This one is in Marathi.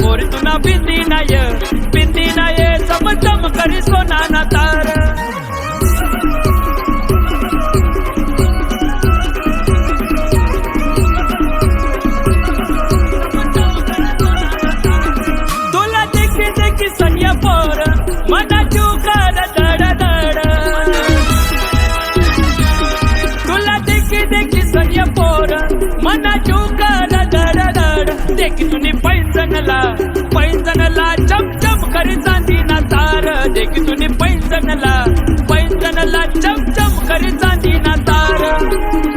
पोरी तुना बिंदी नाय चम चम करी सोना ना तार तुला देखी देखी सन्या पोर मना चुकार दड दड तुला देखी देखी सन्या पोर मना चुकार दड दड देखी तुनी पैंजणला चम चम करी चांदी ना तार देखी तुनी पैंजणला चम चम करी चांदी ना तार